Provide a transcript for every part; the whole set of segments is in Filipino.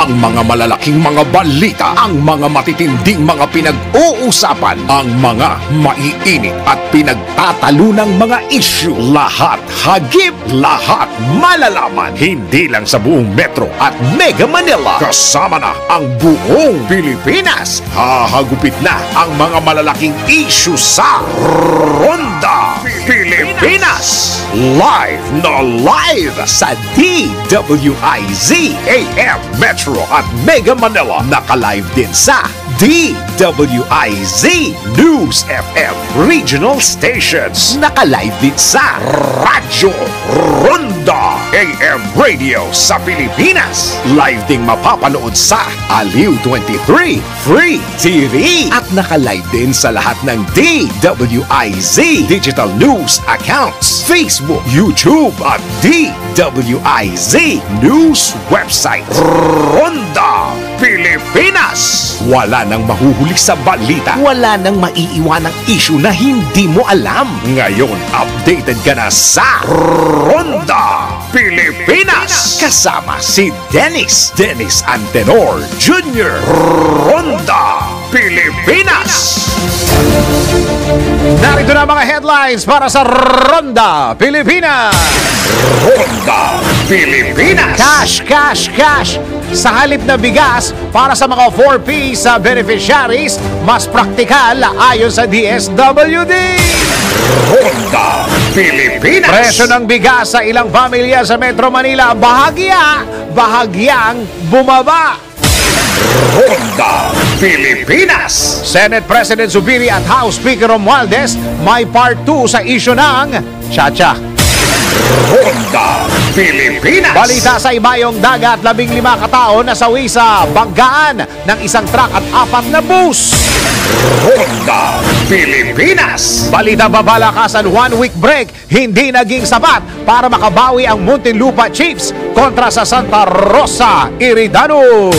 ang mga malalaking mga balita, ang mga matitinding mga pinag-uusapan, ang mga maiinit at pinagtatalunang mga issue. Lahat hagip, lahat malalaman. Hindi lang sa buong Metro at Mega Manila. Kasama na ang buong Pilipinas. Hahagupit na ang mga malalaking issue sa Ronda Pilipinas. Live na live sa DWIZ AM Metro at Mega Manila. Naka-live din sa DWIZ News FM Regional Stations. Naka-live din sa Radyo Ronda AM Radio sa Pilipinas. Live ding mapapanood sa Aliw 23 Free TV. At naka-live din sa lahat ng DWIZ Digital News accounts, Facebook, YouTube at DWIZ News website. Ronda Pilipinas. Wala nang mahuhuli sa balita. Wala nang maiiwanang issue na hindi mo alam. Ngayon, updated ka na sa Ronda Pilipinas. Kasama si Dennis Antenor Jr. Ronda Pilipinas. Narito na mga headlines para sa Ronda Pilipinas. Ronda Pilipinas. Cash. Sa halip na bigas para sa mga 4P sa beneficiaries, mas praktikal ayon sa DSWD. Ronda Pilipinas. Presyo ng bigas sa ilang pamilya sa Metro Manila bahagyang bumaba. Ronda Pilipinas. Senate President Zubiri at House Speaker Romualdez may part 2 sa issue ng Chacha. Ronda Pilipinas. Balita sa Ibayong Dagat, 15 katao nasawi sa banggaan ng isang truck at 4 na bus. Ronda Pilipinas. Balita babalakasan, 1-week break hindi naging sapat para makabawi ang Muntinlupa Chiefs kontra sa Santa Rosa Iridanos.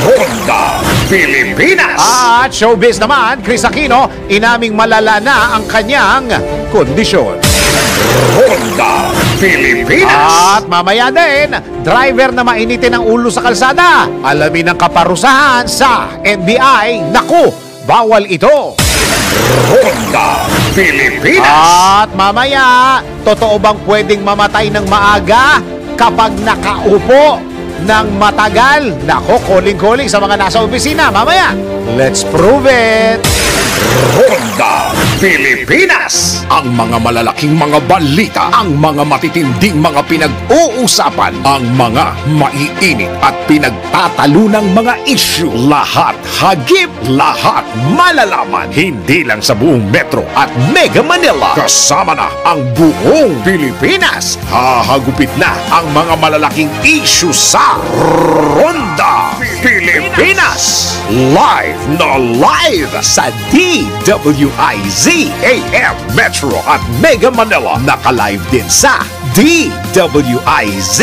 Ronda Pilipinas. At showbiz naman, Chris Aquino inaming malala na ang kanyang kondisyon. Ronda Pilipinas. At mamaya din, driver na mainitin ang ulo sa kalsada. Alamin ang kaparusahan sa NBI. Naku, bawal ito. Ronda Pilipinas. At mamaya, totoo bang pwedeng mamatay ng maaga kapag nakaupo ng matagal? Nako, calling sa mga nasa opisina. Mamaya, let's prove it. Ronda Pilipinas. Ang mga malalaking mga balita, ang mga matitinding mga pinag-uusapan, ang mga maiinit at pinagtatalunang mga issue. Lahat hagip, lahat malalaman. Hindi lang sa buong Metro at Mega Manila. Kasama na ang buong Pilipinas. Hahagupit na ang mga malalaking issue sa Ronda Pilipinas. Live na live sa DWIZ AM Metro at Mega Manila. Naka-live din sa DWIZ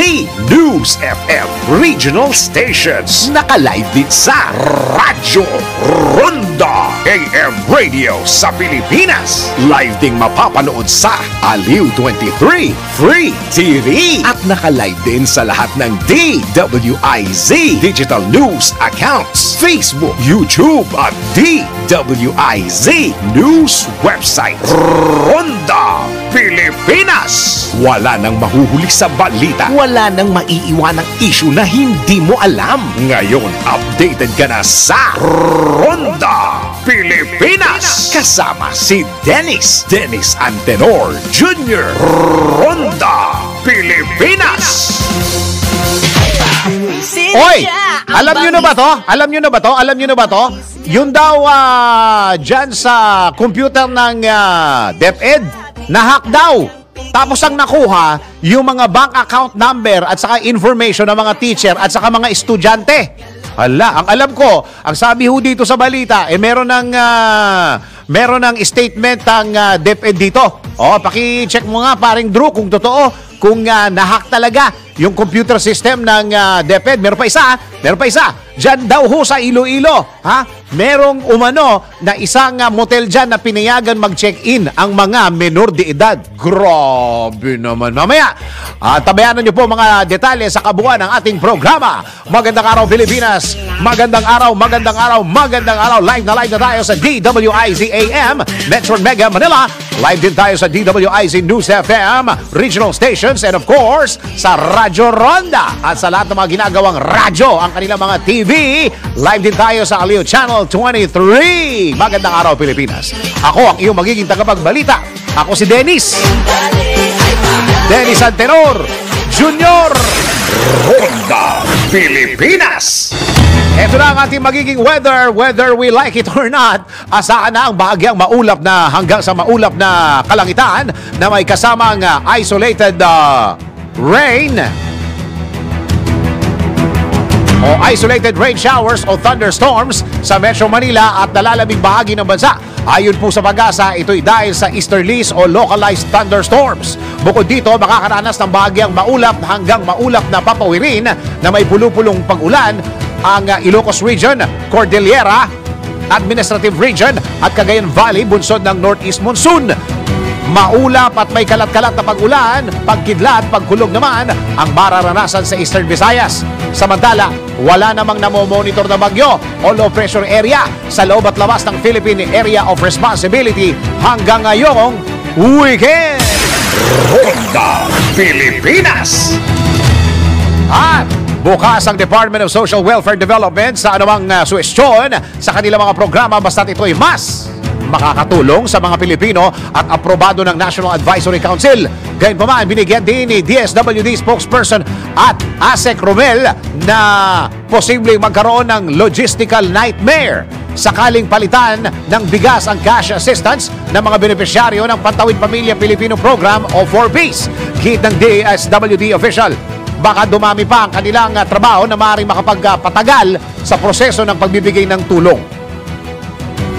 News FM Regional Stations. Naka-live din sa Radyo Ronda AM Radio sa Pilipinas. Live ding mapapanood sa Aliw 23 Free TV. At naka-live din sa lahat ng DWIZ Digital News accounts, Facebook, YouTube at DWIZ News website. Ronda Pilipinas. Wala nang mahuhuli sa balita. Wala nang maiiwanang issue na hindi mo alam. Ngayon, updated ka na sa Ronda Pilipinas. Kasama si Dennis Antenor Jr. Ronda Pilipinas. Oy! Alam nyo na ba to? Yun daw dyan sa computer ng DepEd, nahack daw. Tapos ang nakuha, yung mga bank account number at saka information ng mga teacher at saka mga estudyante. Hala, ang alam ko, ang sabi ho dito sa balita, meron ng statement ang DepEd dito. Paki-check mo nga paring Drew kung totoo, kung nahack talaga yung computer system ng DepEd. Meron pa isa. Diyan daw ho sa Iloilo, merong umano na isang motel dyan na pinayagan mag-check-in ang mga menor de edad. Grabe naman. Mamaya, tabayanan niyo po mga detalye sa kabuuan ng ating programa. Magandang araw, Pilipinas. Magandang araw, magandang araw, magandang araw. Live na tayo sa DWIZ AM, Metro Mega Manila. Live din tayo sa DWIZ News FM, regional stations, and of course, sa Radyo Ronda. At sa lahat ng mga ginagawang radyo, ang kanilang mga TV, live din tayo sa Aliw Channel 23. Magandang araw, Pilipinas. Ako ang iyong magiging tagapagbalita. Ako si Dennis Antenor Junior. Ronda Pilipinas. Ito na ang ating magiging weather, whether we like it or not. Asahan na ang bahagyang maulap na hanggang sa maulap na kalangitan na may kasamang isolated rain o isolated rain showers o thunderstorms sa Metro Manila at nalalamig bahagi ng bansa. Ayon po sa Pag-asa, ito'y dahil sa easterlies o localized thunderstorms. Bukod dito, makakaranas ng bahagyang maulap hanggang maulap na papawirin na may pulupulong pag-ulan ang Ilocos Region, Cordillera, Administrative Region at Cagayan Valley, bunsod ng Northeast Monsoon. Maulap at may kalat-kalat na pag-ulan, pagkidlat, pagkulog naman ang mararanasan sa Eastern Visayas. Samantala, wala namang namomonitor na bagyo o low pressure area sa loob at labas ng Philippine Area of Responsibility hanggang ngayong weekend. Ronda Pilipinas. At bukas ang Department of Social Welfare Development sa anumang suwestyon sa kanilang mga programa basta't ito'y mas makakatulong sa mga Pilipino at aprobado ng National Advisory Council. Gayunpaman, binigyan din ni DSWD spokesperson at ASEC Romel na posibleng magkaroon ng logistical nightmare sakaling palitan ng bigas ang cash assistance ng mga benepisyaryo ng Pantawid Pamilya Pilipino Program o 4Ps. Git ng DSWD official, baka dumami pa ang kanilang trabaho na maaaring makapagpatagal sa proseso ng pagbibigay ng tulong.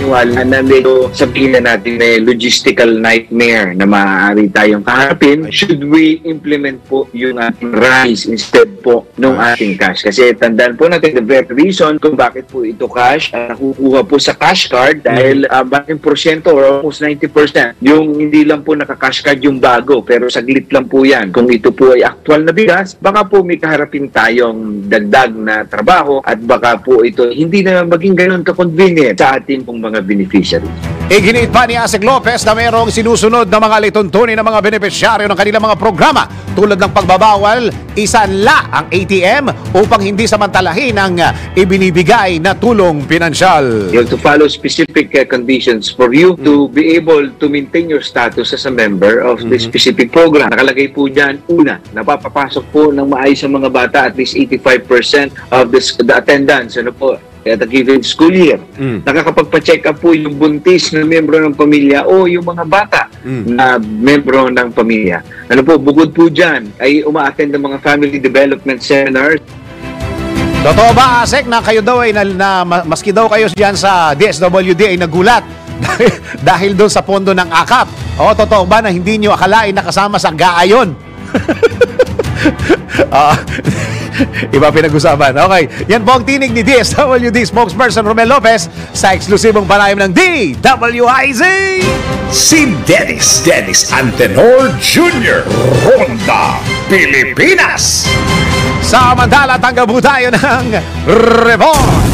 Wala na medyo sabihin na natin may logistical nightmare na maaari tayong kaharapin should we implement po yung ating rice instead po ng ating cash. Kasi tandaan po natin the very reason kung bakit po ito cash, nakukuha po sa cash card dahil maraming porsyento or almost 90% yung hindi lang po naka-cash card yung bago pero saglit lang po yan. Kung ito po ay actual na bigas, baka po may kaharapin tayong dagdag na trabaho at baka po ito hindi na maging ganun ka-convenient sa ating pong mga beneficiaries. Iginiit pa ni Asek Lopez na mayroong sinusunod na mga lituntunin ng mga benepisyaryo ng kanilang mga programa tulad ng pagbabawal isanla ang ATM upang hindi samantalahin ang ibinibigay na tulong pinansyal. You have to follow specific conditions for you to be able to maintain your status as a member of the specific program. Nakalagay po dyan, una, napapapasok po ng maayos ang mga bata at least 85% of the attendance. Ano po? At a given school year. Nakakapagpa-check up po yung buntis na membro ng pamilya o yung mga bata na membro ng pamilya. Ano po, bukod po dyan, ay uma-attend ng mga family development seminars. Totoo ba, Asek, na kayo daw ay maski daw kayo dyan sa DSWD ay nagulat dahil doon sa pondo ng AKAP? O, totoo ba na hindi nyo akalain na kasama sa gaayon? Iba pinag-usapan. Okay. Yan po ang tinig ni DSWD spokesperson Romel Lopez sa eksklusibong panayam ng DWIZ. Si Dennis Antenor Jr. Ronda Pilipinas. Samantala, tanggap po tayo ng report.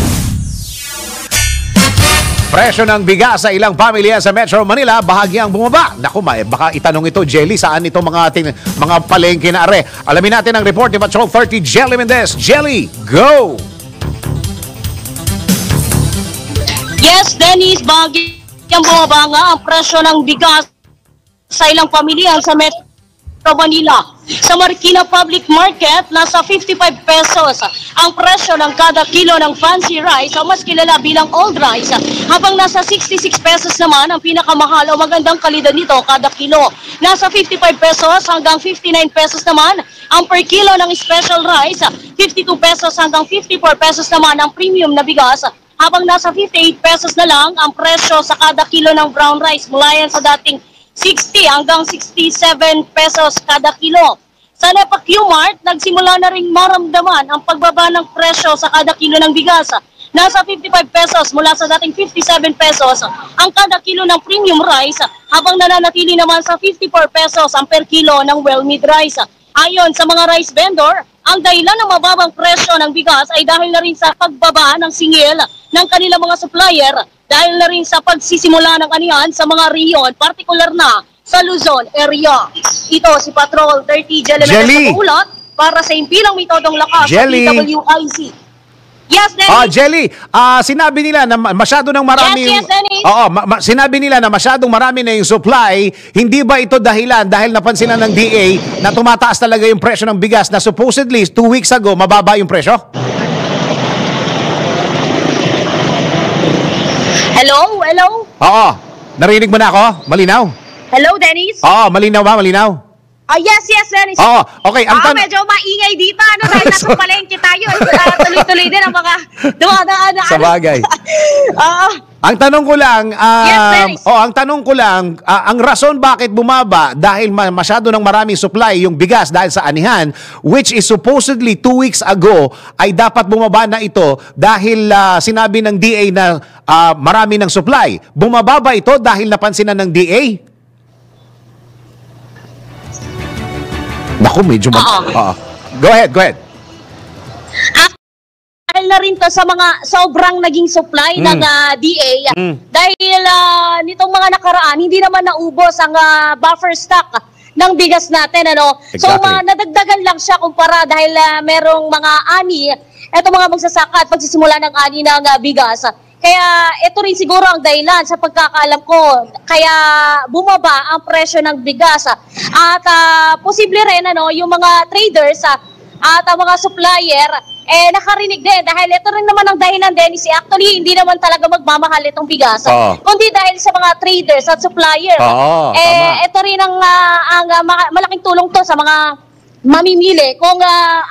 Presyo ng bigas sa ilang pamilya sa Metro Manila bahagyang bumaba. Naku, baka itanong ito, Jelly, saan ito mga palengke na are? Alamin natin ang report ni Patrol 30 Jelly Mendez. Jelly, go! Yes, Dennis, bahagyang bumaba nga ang presyo ng bigas sa ilang pamilya sa Metro Manila. Sa Marikina Public Market, nasa 55 pesos ang presyo ng kada kilo ng fancy rice o mas kilala bilang old rice, habang nasa 66 pesos naman ang pinakamahal o magandang kalidad nito kada kilo. Nasa 55 pesos hanggang 59 pesos naman ang per kilo ng special rice, 52 pesos hanggang 54 pesos naman ang premium na bigas, habang nasa 58 pesos na lang ang presyo sa kada kilo ng brown rice mula yan sa dating 60 hanggang 67 pesos kada kilo. Sa NEPA Q-Mart, nagsimula na ring maramdaman ang pagbaba ng presyo sa kada kilo ng bigas. nasa 55 pesos mula sa dating 57 pesos ang kada kilo ng premium rice, habang nananatili naman sa 54 pesos ang per kilo ng well-made rice. Ayon sa mga rice vendor, ang dahilan ng mababang presyo ng bigas ay dahil na rin sa pagbaba ng singil ng kanilang mga supplier, dahil na rin sa pagsisimula ng anihan sa mga riyon, partikular na sa Luzon area. Ito si Patrol 30 Jelly Ulat para sa impilang metodong lakas sa DWIZ. Yes, Dennis. Jelly, sinabi nila na masyado ng marami. Yes, Dennis. Sinabi nila na masyadong marami na yung supply. Hindi ba ito dahilan dahil napansin na ng DA na tumataas talaga yung presyo ng bigas na supposedly 2 weeks ago mababa yung presyo? Hello? Oo. Narinig mo na ako? Malinaw? Hello, Dennis? Oo, malinaw ba? Malinaw? Yes, Dennis. Oo, okay. Medyo maingay dito, dahil nasa palengke tayo. Tuloy-tuloy din ang mga dumadaan. Sa bagay. Ang tanong ko lang, ang rason bakit bumaba dahil masyado ng maraming supply yung bigas dahil sa anihan, which is supposedly 2 weeks ago, ay dapat bumaba na ito dahil sinabi ng DA na marami ng supply. Bumaba ba ito dahil napansin na ng DA? Naku, medyo Go ahead. Dahil na rin to sa mga sobrang naging supply ng DA. Dahil nitong mga nakaraan, hindi naman naubos ang buffer stock ng bigas natin. Exactly. So, nadagdagan lang siya kumpara dahil merong mga ani, eto mga magsasaka at pagsisimula ng ani ng bigas. Kaya ito rin siguro ang dahilan sa pagkakaalam ko, kaya bumaba ang presyo ng bigas. At posible rin yung mga traders at mga supplier nakarinig din, dahil ito rin naman ang dahilan, Dennis. Actually, hindi naman talaga magmamahal itong bigas, kundi dahil sa mga traders at supplier. Ito rin ang malaking tulong to sa mga mamimili kung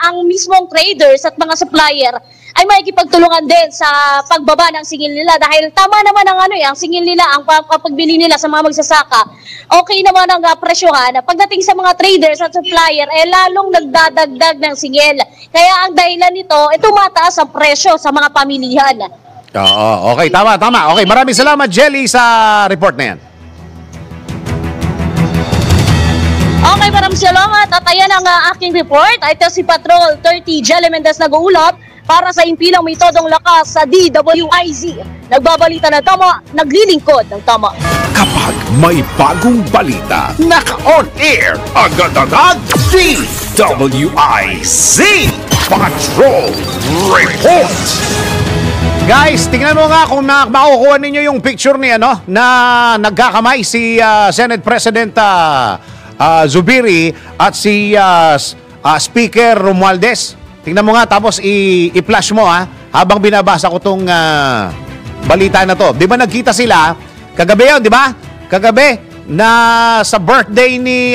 ang mismong traders at mga supplier ay makikipagtulungan din sa pagbaba ng singil nila, dahil tama naman ang singil nila, ang pagbili nila sa mga magsasaka, okay naman ang presyohan. Pagdating sa mga traders at supplier, lalong nagdadagdag ng singil. Kaya ang dahilan nito, tumataas ang presyo sa mga pamilihan. Oo, okay, tama. Okay, maraming salamat, Jelly, sa report na yan. Okay, maraming salamat. At ayan ang aking report. Ito si Patrol 30 Jelly Mendez nag-uulat para sa impilang metodong lakas sa DWIZ. Nagbabalita ng tama, naglilingkod ng tama. Kapag may bagong balita, naka-on air, agad-agad, DWIZ Patrol Report. Guys, tingnan mo nga kung makukuha ninyo yung picture ni na nagkakamay si Senate President Zubiri at si Speaker Romualdez. Tingnan mo nga, tapos i-flash mo habang binabasa ko tong balita na to. Di ba nagkita sila kagabi yun, di ba? Kagabi na sa birthday ni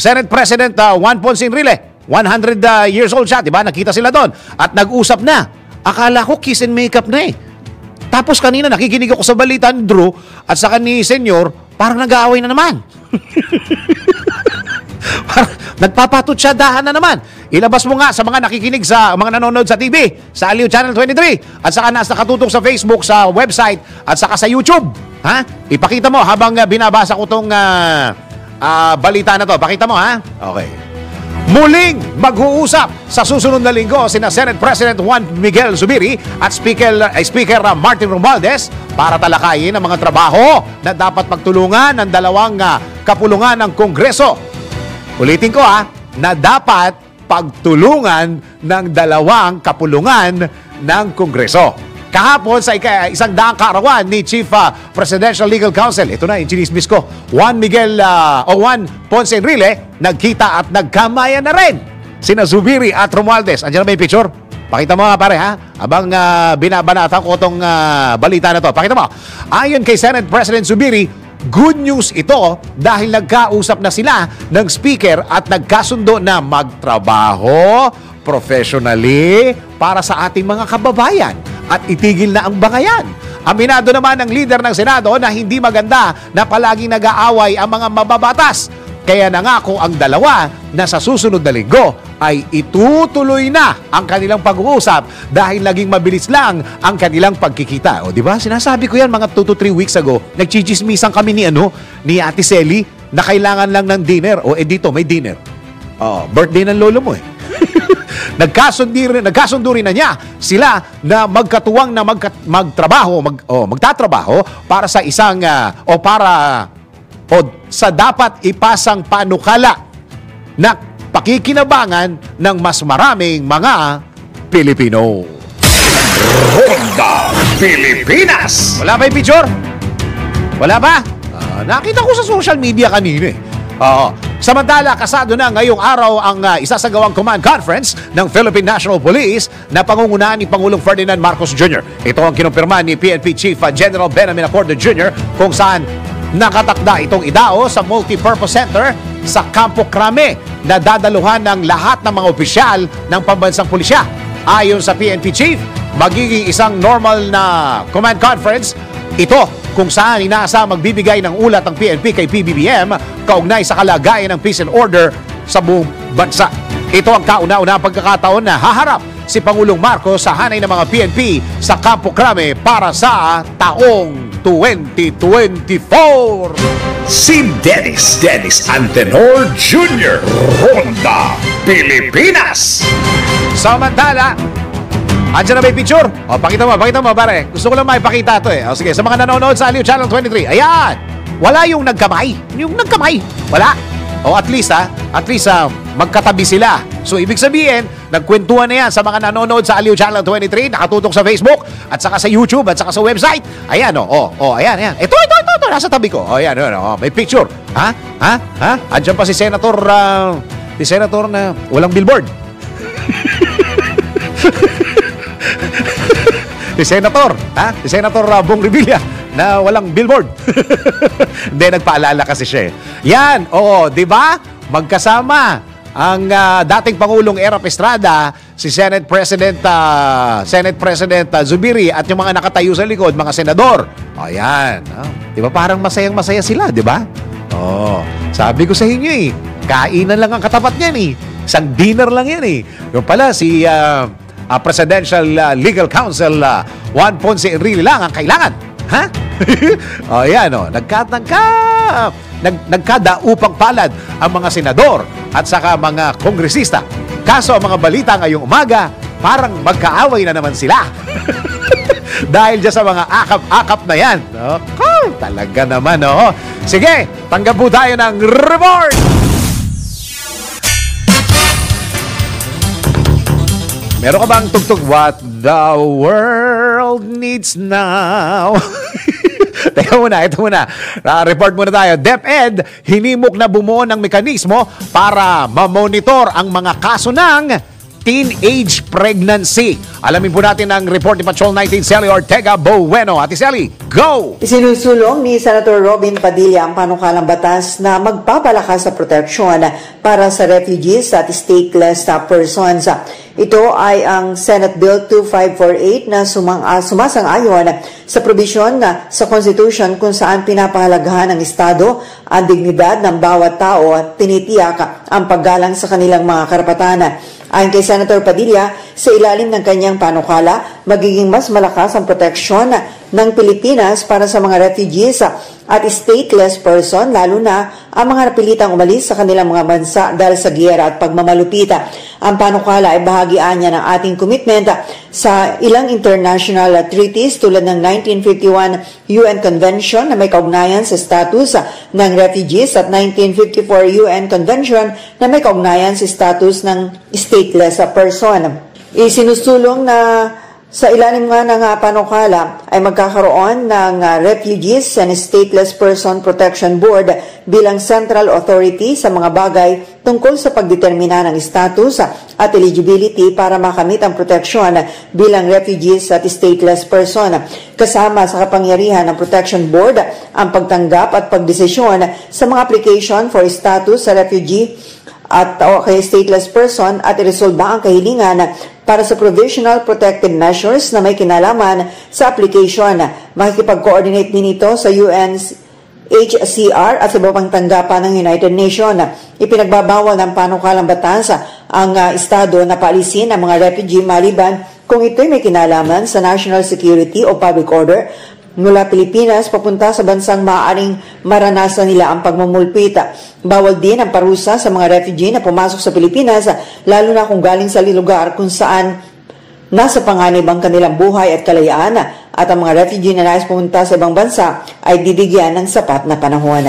Senate President Juan Ponce Enrile. 100 years old siya, di ba? Nakita sila doon at nag-usap na. Akala ko kiss and makeup na eh. Tapos kanina nakikinig ako sa balita ni Drew at saka ni Senyor, parang nag-aaway na naman. Nagpapatutsadahan na naman. Ilabas mo nga sa mga nakikinig, sa mga nanonood sa TV, sa Aliw Channel 23, at saka nakatutok sa Facebook, sa website, at saka sa YouTube. Ipakita mo habang binabasa ko tong balita na to. Pakita mo, Okay. Muling mag-uusap sa susunod na linggo sina Senate President Juan Miguel Zubiri at Speaker Martin Romualdez para talakayin ang mga trabaho na dapat pagtulungan ng dalawang kapulungan ng Kongreso. Ulitin ko na dapat pagtulungan ng dalawang kapulungan ng Kongreso. Kahapon sa isang daang kaarawan ni Chief Presidential Legal Counsel, ito na yung chinismis ko, Juan Ponce Enrile, nagkita at nagkamayan na rin sina Zubiri at Romualdez. Andiyan na ba yung picture? Pakita mo pare habang binabanatan ko itong balita na to. Pakita mo. Ayon kay Senate President Zubiri, good news ito dahil nagkausap na sila ng speaker at nagkasundo na magtrabaho professionally para sa ating mga kababayan at itigil na ang bangayan. Aminado naman ng leader ng Senado na hindi maganda na palaging nag-aaway ang mga mababatas. Kaya nangako ang dalawa na sa susunod na linggo ay itutuloy na ang kanilang pag-uusap dahil naging mabilis lang ang kanilang pagkikita. O di ba? Sinasabi ko yan mga 2 to 3 weeks ago. Nagchichismisan kami ni Ate Selly na kailangan lang ng dinner. O dito may dinner. Birthday ng lolo mo Nagkasundo rin na niya sila na magkatuwang na magtatrabaho para sa isang sa dapat ipasang panukala na pakikinabangan ng mas maraming mga Pilipino. Ronda Pilipinas! Wala ba yung picture? Wala ba? Nakita ko sa social media kanina Samantala, kasado na ngayong araw ang isasagawang command conference ng Philippine National Police na pangungunahan ni Pangulong Ferdinand Marcos Jr. Ito ang kinumpirma ni PNP Chief General Benjamin Acordo Jr. kung saan nakatakda itong idao sa Multipurpose Center sa Campo Crame na dadaluhan ng lahat ng mga opisyal ng pambansang pulisya. Ayon sa PNP Chief, magiging isang normal na command conference ito kung saan inaasa magbibigay ng ulat ng PNP kay PBBM kaugnay sa kalagayan ng peace and order sa buong bansa. Ito ang kauna-unahang pagkakataon na haharap si Pangulong Marcos sa hanay ng mga PNP sa Campo Crame para sa taong 2024. Si Dennis Antenor Jr. Ronda Pilipinas! Samantala, andyan na may picture? Pakita mo, pare. Gusto ko lang maipakita ito sige, sa mga nanonood sa Aliw Channel 23. Ayan! Wala yung nagkamay. Wala. At least magkatabi sila. So, ibig sabihin, nagkwentuhan na yan sa mga nanonood sa Aliw Channel 23, nakatutok sa Facebook, at saka sa YouTube, at saka sa website. Ayan, ayan. Ito, nasa tabi ko. Ayan, may picture. Ha? Andyan pa si Senator na walang billboard. Si Senator Bong Revilla na walang billboard. Hindi, nagpaalala kasi siya. Yan, di ba? Magkasama ang dating Pangulong Erap Estrada, si Senate President Zubiri at yung mga nakatayo sa likod, mga senador. Ayan. Di ba parang masayang-masaya sila, di ba? Sabi ko sa inyo kainan lang ang katapat niyan Isang dinner lang yan Yung pala si Presidential Legal Counsel Juan Ponce Enrile lang ang kailangan. Ha? Nagkadaupang palad ang mga senador at saka mga kongresista. Kaso ang mga balita ngayong umaga, parang magkaaway na naman sila. Dahil dyan sa mga akap-akap na yan. Talaga naman, Sige, tanggap po tayo ng report! Meron ka bang tugtog? What the world needs now. Ito muna. Report muna tayo. DepEd, hinimok na bumuo ng mekanismo para mamonitor ang mga kaso ng teenage pregnancy. Alamin po natin ang report ni Patrol 19 Sally Ortega Bueno. Ate Sally, go! Isinusulong ni Senator Robin Padilla ang panukalang batas na magpapalakas sa proteksyon para sa refugees at stateless persons. Ito ay ang Senate Bill 2548 na sumasang-ayon sa probisyon sa Constitution kung saan pinapahalagahan ng Estado ang dignidad ng bawat tao at tinitiyak ang paggalang sa kanilang mga karapatan. Ayon kay Senator Padilla, sa ilalim ng kanyang panukala, magiging mas malakas ang proteksyon ng Pilipinas para sa mga refugees at stateless person, lalo na ang mga napilitang umalis sa kanilang mga bansa dahil sa giyera at pagmamalupit. Ang panukala ay bahagian niya ng ating commitment sa ilang international treaties tulad ng 1951 UN Convention na may kaugnayan sa status ng refugees at 1954 UN Convention na may kaugnayan sa status ng stateless person. Isinusulong na sa ilalim nga ng panukala ay magkakaroon ng Refugees and Stateless Person Protection Board bilang central authority sa mga bagay tungkol sa pagdetermina ng status at eligibility para makamit ang proteksyon bilang refugees at stateless person. Kasama sa kapangyarihan ng Protection Board ang pagtanggap at pagdesisyon sa mga application for status sa refugee at kay stateless person at iresolba ang kahilingan para sa provisional protective measures na may kinalaman sa application. Makikipag-coordinate din ito sa UN HCR at iba pang tanggapan ng United Nations. Ipinagbabawal ng panukalang batas ang estado na paalisin ang mga refugee maliban kung ito'y may kinalaman sa national security o public order mula Pilipinas papunta sa bansang maaaring maranasan nila ang pagmumulpit. Bawal din ang parusa sa mga refugee na pumasok sa Pilipinas, lalo na kung galing sa lugar kung saan nasa panganib ang kanilang buhay at kalayaan, at ang mga refugee na nais pumunta sa ibang bansa ay bibigyan ng sapat na panahon.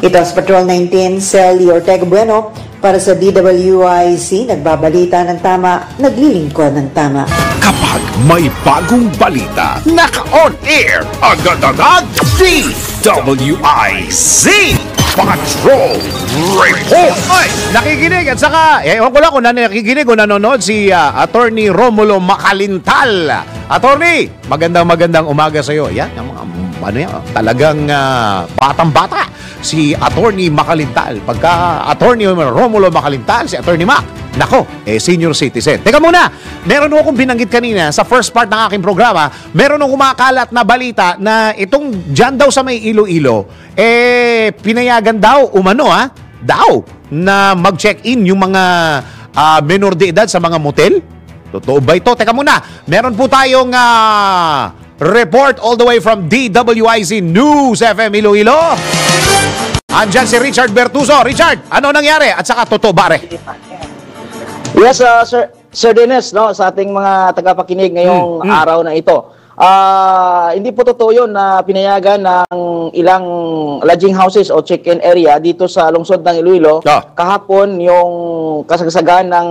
Ito sa Patrol 19, Sally Ortega Bueno para sa DWIC, nagbabalita ng tama, naglilingkod ng tama. Kapag may bagong balita, naka-on air, agad-agad, DWIC Patrol Report. Oy, nakikinig at saka, ewan ko lang kung nakikinig o nanonood si Attorney Romulo Macalintal. Attorney, magandang umaga sa iyo. Yan, ang mga talagang batang-bata si Attorney Macalintal. Pagka Attorney Romulo Macalintal, si Attorney Mac, nako, senior citizen. Teka muna, meron akong binanggit kanina sa first part ng aking programa, meron akong kumakalat na balita na itong dyan daw sa may Iloilo, pinayagan daw, na mag-check-in yung mga menor de edad sa mga motel. Totoo ba ito? Teka muna, meron po tayong report all the way from DWIC News FM Iloilo. Andyan si Richard Bertuso. Richard, ano nangyari? At saka totoo ba, Yes, Sir Dennis, no, sa ating mga tagapakinig ngayong araw na ito. Hindi po totoo yun na pinayagan ng ilang lodging houses o check-in area dito sa lungsod ng Iloilo. Kahapon yung kasagsagan ng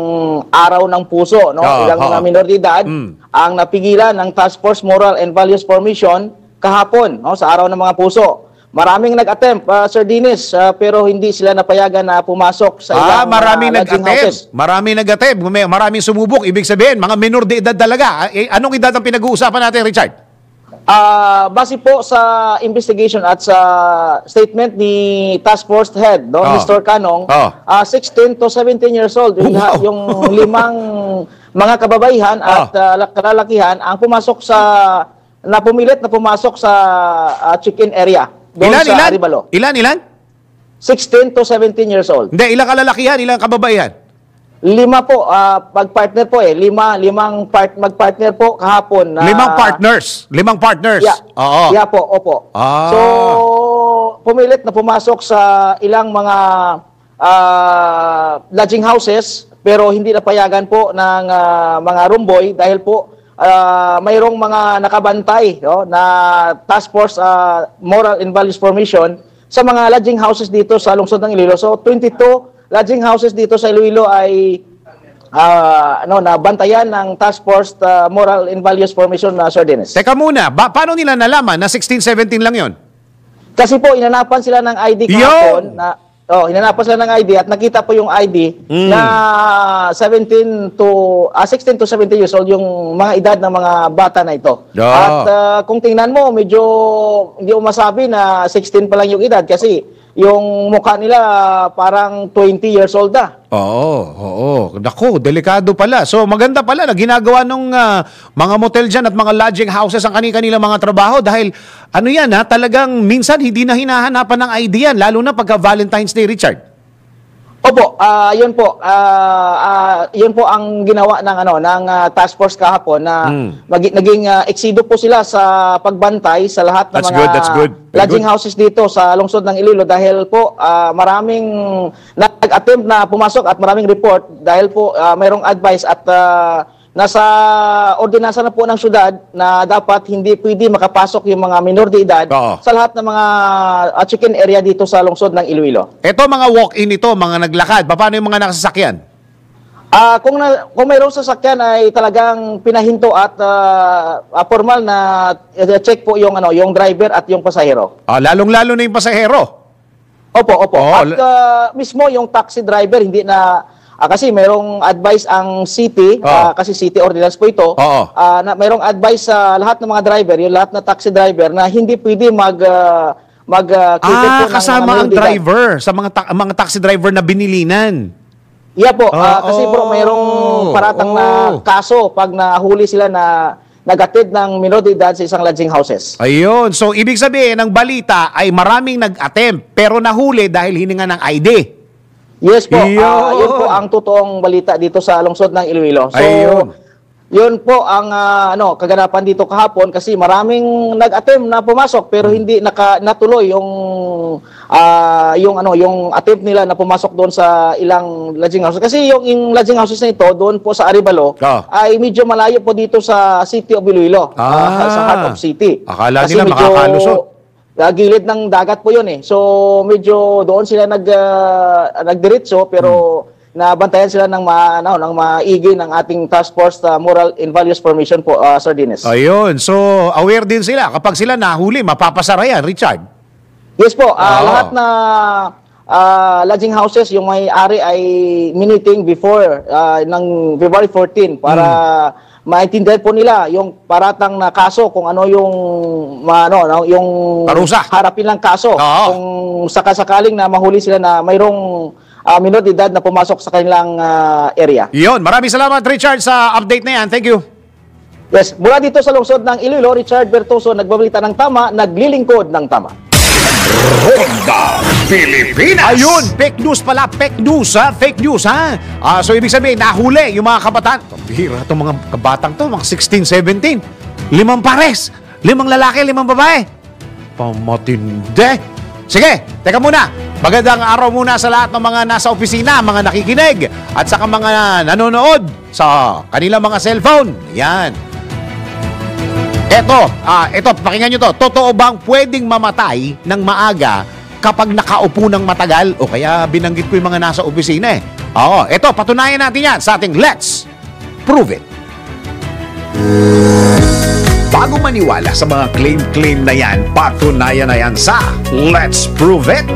Araw ng Puso, no? Ilang mga minor de edad ang napigilan ng Task Force Moral and Values Formation kahapon, no, sa Araw ng mga Puso. Maraming nag-attempt, Sir Dennis, pero hindi sila napayagan na pumasok sa ilang maraming lodging houses. Maraming nag-attempt, maraming sumubok. Ibig sabihin, mga minor de edad talaga. Anong edad ang pinag-uusapan natin, Richard? Base po sa investigation at sa statement ni Task Force Head, no, Mr. Canong, 16 to 17 years old, yung limang mga kababaihan at kalalakihan ang pumasok pumilit na pumasok sa check-in area. Ilan? 16 to 17 years old. Hindi, ilang kalalakihan, ilang kababaihan? 5 po, mag-partner po magpartner po kahapon. 5 partners? 5 partners? Yeah. Oo. Yeah po, opo. So, pumilit na pumasok sa ilang mga lodging houses, pero hindi napayagan po ng mga roomboy dahil po mayroong mga nakabantay, no, na Task Force Moral and Values Formation sa mga lodging houses dito sa lungsod ng Iloilo. So 22 lodging houses dito sa Iloilo ay nabantayan ng Task Force Moral and Values Formation na Sir Dennis. Teka muna, paano nila nalaman na 16-17 lang yon? Kasi po inanapan sila ng ID kahapon na hinanapan sila ng ID at nakita po yung ID na 16 to 17 years old yung mga edad ng mga bata na ito. At kung tingnan mo, medyo hindi mo masabi na 16 pa lang yung edad kasi yung mukha nila parang 20 years old na. Oo. Naku, delikado pala. So maganda pala na ginagawa ng mga motel dyan at mga lodging houses ang kanilang mga trabaho dahil talagang minsan hindi na hinahanapan ng ID yan, lalo na pagka Valentine's Day, Richard. Opo, yun po. Yun po ang ginawa ng task force kahapon na naging eksido po sila sa pagbantay sa lahat ng mga lodging houses dito sa lungsod ng Iloilo dahil po maraming nag-attempt na pumasok at maraming report dahil po mayroong advice at nasa ordinansa na po ng syudad na dapat hindi pwede makapasok yung mga minor de edad sa lahat ng mga check-in area dito sa lungsod ng Iloilo. Ito mga walk-in ito, mga naglakad, paano yung mga nakasasakyan? Kung mayroong sasakyan ay talagang pinahinto at formal na check po yung driver at yung pasahero. Lalong-lalo na yung pasahero. Opo. At mismo yung taxi driver hindi na kasi mayroong advice ang city, kasi city ordinance po ito, na mayroong advice sa lahat ng mga driver, yung lahat na taxi driver na hindi pwede kasama ang driver sa mga taxi driver na binilinan. Yeah po, kasi bro, mayroong paratang na kaso pag nahuli sila na nag-attend ng minor de edad sa isang lodging houses. Ayun. So, ibig sabihin, ng balita ay maraming nag-attempt pero nahuli dahil hininga ng ID. Yes po. Yun. Yun po ang totoong balita dito sa lungsod ng Iloilo. So, Ayun. yun po ang kaganapan dito kahapon kasi maraming nag-attempt na pumasok pero hindi natuloy yung attempt nila na pumasok doon sa ilang lodging houses. Kasi yung lodging houses na ito doon po sa Arevalo ay medyo malayo po dito sa City of Iloilo, sa heart of city. Akala kasi nila makakalusot. Gilid ng dagat po yun eh. So medyo doon sila nagdiretso pero nabantayan sila ng maigi ng ating task force moral and values formation po, Sir Dennis. Ayun. So, aware din sila. Kapag sila nahuli, mapapasara yan, Richard. Yes po. Lahat na lodging houses, yung may-ari ay meeting before ng February 14 para maintindihan po nila yung paratang na kaso kung ano yung yung parusa. Harapin lang kaso. Kung sakasakaling na mahuli sila na mayroong minor de edad na pumasok sa kanilang area. Yun. Maraming salamat, Richard, sa update na yan. Thank you. Yes. Mula dito sa lungsod ng Iloilo, Richard Bertoso, nagbabalita ng tama, naglilingkod ng tama. Ronda Pilipinas. Ayun, fake news pala, fake news ha, fake news ha. So ibig sabihin, nahuli yung mga kabataan. Bihira itong mga kabatang to, mga 16, 17. 5 pares, 5 lalaki, 5 babae. Pamatindi. Sige, teka muna. Magandang araw muna sa lahat ng mga nasa opisina, mga nakikinig, at saka mga nanonood sa kanilang mga cellphone. Yan. Ito, pakinggan nyo to. Totoo bang pwedeng mamatay ng maaga kapag nakaupo ng matagal? O kaya binanggit ko yung mga nasa opisina eh. Oo, ito, patunayan natin yan sa ating Let's Prove It. Bago maniwala sa mga claim-claim na yan, patunayan na yan sa Let's Prove It.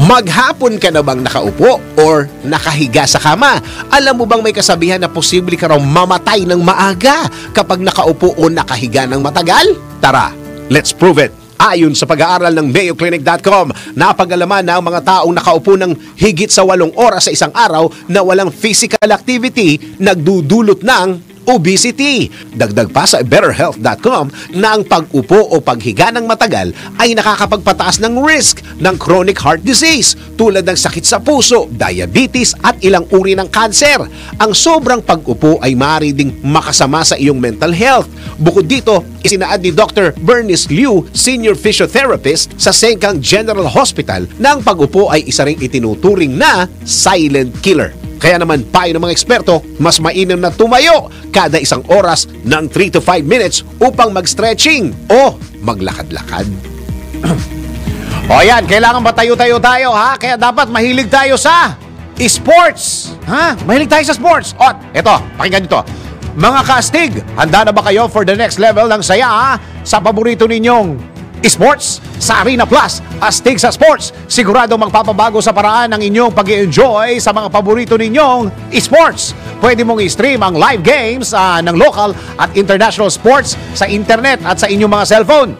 Maghapon ka na bang nakaupo or nakahiga sa kama? Alam mo bang may kasabihan na posible ka raw mamatay ng maaga kapag nakaupo o nakahiga ng matagal? Tara, let's prove it. Ayon sa pag-aaral ng MayoClinic.com, napag-alaman na ang mga taong nakaupo ng higit sa 8 oras sa isang araw na walang physical activity nagdudulot ng obesity. Dagdag pa sa BetterHealth.com na ang pag-upo o paghiga ng matagal ay nakakapagpataas ng risk ng chronic heart disease tulad ng sakit sa puso, diabetes at ilang uri ng kanser. Ang sobrang pag-upo ay maaari ding makasama sa iyong mental health. Bukod dito, isinaad ni Dr. Bernice Liu, Senior Physiotherapist sa Sengkang General Hospital, na ang pag-upo ay isa ring itinuturing na silent killer. Kaya naman payo ng mga eksperto, mas mainam na tumayo kada 1 oras ng 3 to 5 minutes upang mag-stretching o maglakad-lakad. O yan, kailangan ba tayo-tayo tayo ha? Kaya dapat mahilig tayo sa sports. Ha? Mahilig tayo sa sports. O, eto, pakinggan nyo to. Mga kaastig, handa na ba kayo for the next level ng saya ha? Sa paborito ninyong sports? Sa Arena Plus, astig sa sports, sigurado magpapabago sa paraan ng inyong pag-i-enjoy sa mga paborito ninyong sports. Pwede mong i-stream ang live games ng local at international sports sa internet at sa inyong mga cellphone.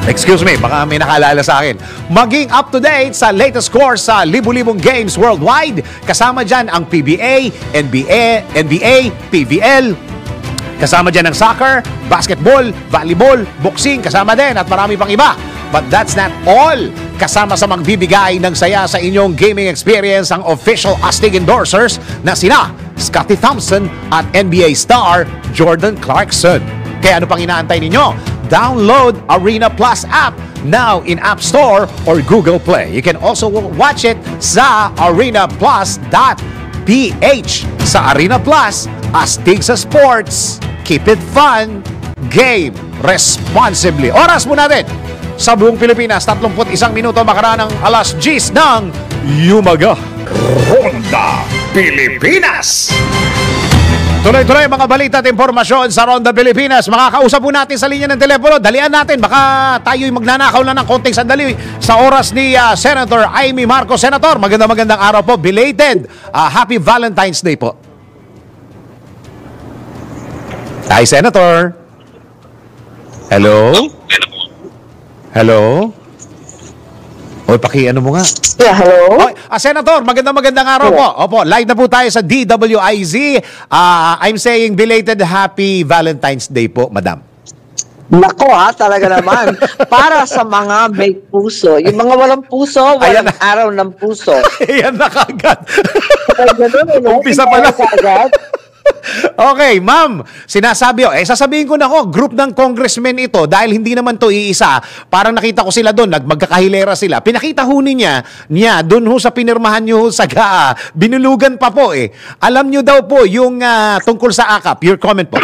Excuse me, baka may nakaalala sa akin. Maging up-to-date sa latest scores sa libu-libong games worldwide. Kasama dyan ang PBA, NBA, PVL. Kasama dyan ang soccer, basketball, volleyball, boxing, kasama din at marami pang iba. But that's not all. Kasama sa magbibigay ng saya sa inyong gaming experience ang official astig endorsers na sina Scottie Thompson at NBA star Jordan Clarkson. Kaya ano pang inaantay ninyo? Download Arena Plus app now in App Store or Google Play. You can also watch it sa arenaplus.ph. Sa Arena Plus, astig sa sports. Keep it fun. Game responsibly. Oras mo natin sa buong Pilipinas, 31 minuto makaraan ng alas 10 ng umaga. Ronda Pilipinas. Tuloy-tuloy mga balita at impormasyon sa Ronda Pilipinas. Makakausap po natin sa linya ng telepono. Dalian natin. Baka tayo'y magnanakaw lang ng konting sandali sa oras ni Senator Amy Marcos. Senator, magandang araw po. Belated. Happy Valentine's Day po. Hi, Senator. Hello? Hello? O, ano mo nga. Yeah, hello? Okay. Senator, magandang araw po. Opo, live na po tayo sa DWIZ. I'm saying belated happy Valentine's Day po, madam. Nako talaga naman. Para sa mga may puso. Yung mga walang puso, walang araw ng puso. Ayan na kagad. Umpisa pa lang. Okay, ma'am, sasabihin ko na group ng congressmen ito dahil hindi naman to iisa. Parang nakita ko sila doon, magkakahilera sila. Pinakita ho niya doon ho sa pinirmahan niyo sa GAA. Binulugan pa po eh. Alam niyo daw po yung tungkol sa AKAP. Your comment po.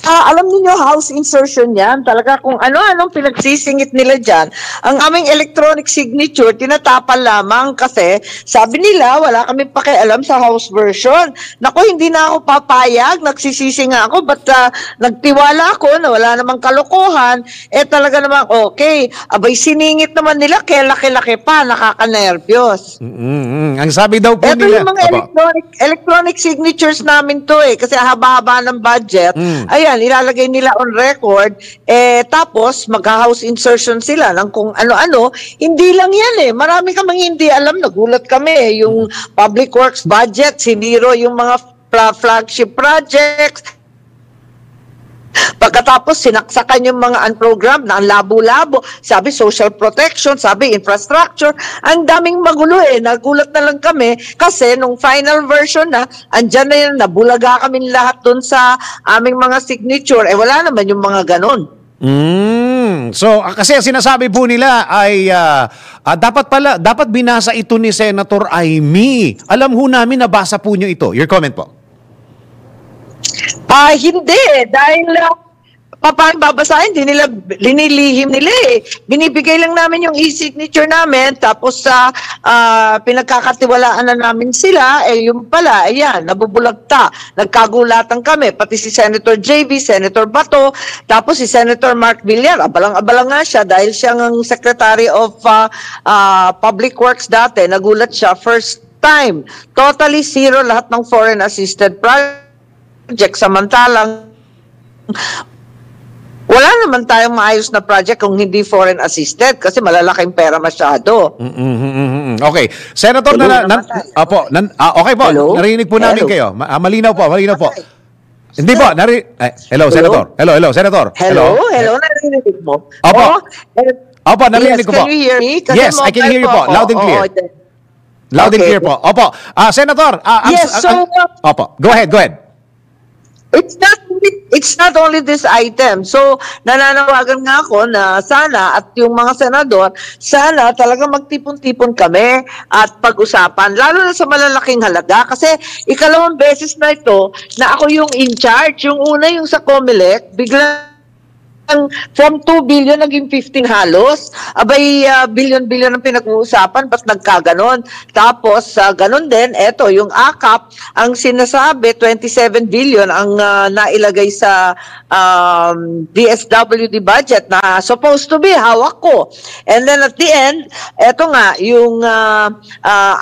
Alam niyo house insertion yan. Talaga kung ano-anong pinagsisingit nila dyan. Ang aming electronic signature, tinatapal lamang kasi sabi nila, wala kami pakialam sa house version. Naku, hindi na ako papayag. Nagsisisi nga ako, but nagtiwala ako na wala namang kalokohan. Talaga namang okay. Abay, siningit naman nila, kaya laki-laki pa, nakakanervyos. Ang sabi daw po ito nila. Ito yung mga electronic signatures namin to kasi haba-haba ng budget. Ayan, ilalagay nila on record, tapos mag-house insertion sila ng kung ano-ano. Hindi lang yan marami kaming hindi alam, nagulat kami yung public works budget, siniro yung mga flagship projects. Pagkatapos sinaksakan yung mga unprogrammed na ang labo-labo, sabi social protection, sabi infrastructure, ang daming magulo nagulat na lang kami kasi nung final version na, andyan na yun, nabulaga kami lahat dun sa aming mga signature, wala naman yung mga ganon. So, kasi sinasabi po nila ay dapat binasa ito ni Senator Amy. Alam ho namin nabasa po nyo ito. Your comment po. Hindi, dahil paano babasahin, linilihim nila Binibigay lang namin yung e-signature namin, tapos pinagkakatiwalaan na namin sila, yung pala, ayan, nabubulagta. Nagkagulatan kami, pati si Senator JV, Senator Bato, tapos si Senator Mark Villar, abalang-abalang nga siya dahil siya ang Secretary of Public Works dati, nagulat siya, first time, totally zero lahat ng foreign assisted project, samantalang wala naman tayong maayos na project kung hindi foreign assisted kasi malalaking pera masyado. Okay. Senator, okay po, hello? narinig po namin kayo. Malinaw po. Okay. Hindi po, hello, Senator. Hello, Senator. Hello, narinig mo? Opo, narinig ko po. Can you hear me? Yes, I can hear you po. Loud and clear. Loud and clear po. Opo. Senator, opo, go ahead. It's not only this item. So, nananawagan nga ako na sana at yung mga senador, sana talaga magtipon-tipon kami at pag-usapan. Lalo na sa malalaking halaga. Kasi ikalawang beses na ito na ako yung in charge. Yung una yung sa COMELEC, biglang from 2 billion naging 15 halos. Abay, billion-billion ang pinag-uusapan, ba't nagkaganon? Tapos, ganon din, eto, yung AKAP, ang sinasabi, 27 billion ang nailagay sa DSWD budget na supposed to be, hawak ko. And then at the end, eto nga, yung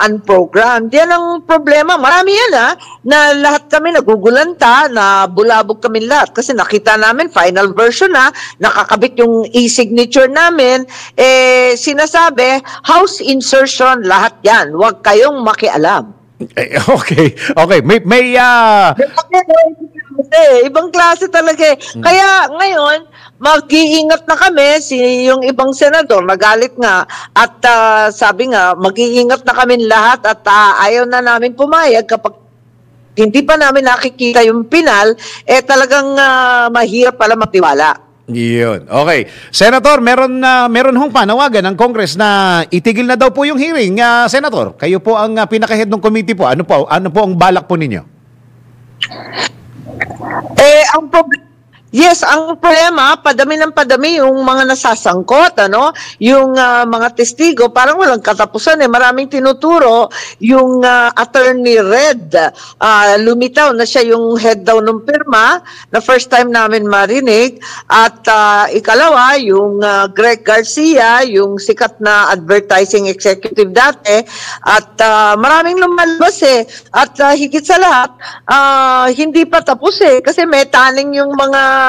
unprogrammed. Yan ang problema. Marami yan na lahat kami nagugulanta, na bulabog kami lahat. Kasi nakita namin, final version nakakabit yung e-signature namin, sinasabi, house insertion, lahat yan. Huwag kayong makialam. Okay. May ibang klase talaga Kaya ngayon, mag-iingat na kami, yung ibang senador, magalit nga, at sabi nga, mag-iingat na kami lahat at ayaw na namin pumayag kapag hindi pa namin nakikita yung pinal, talagang mahirap pala magtiwala. Yun. Okay. Senator, meron hong panawagan ng Congress na itigil na daw po yung hearing. Senator, kayo po ang pinaka-head ng committee po. Ano po ang balak po ninyo? Ang problema, padami ng padami yung mga nasasangkot, yung mga testigo, parang walang katapusan maraming tinuturo, yung Attorney Red, lumitaw na siya yung head daw ng pirma, na first time namin marinig, at ikalawa, yung Greg Garcia, yung sikat na advertising executive dati, at maraming lumalabas at higit sa lahat, hindi pa tapos kasi may taning yung mga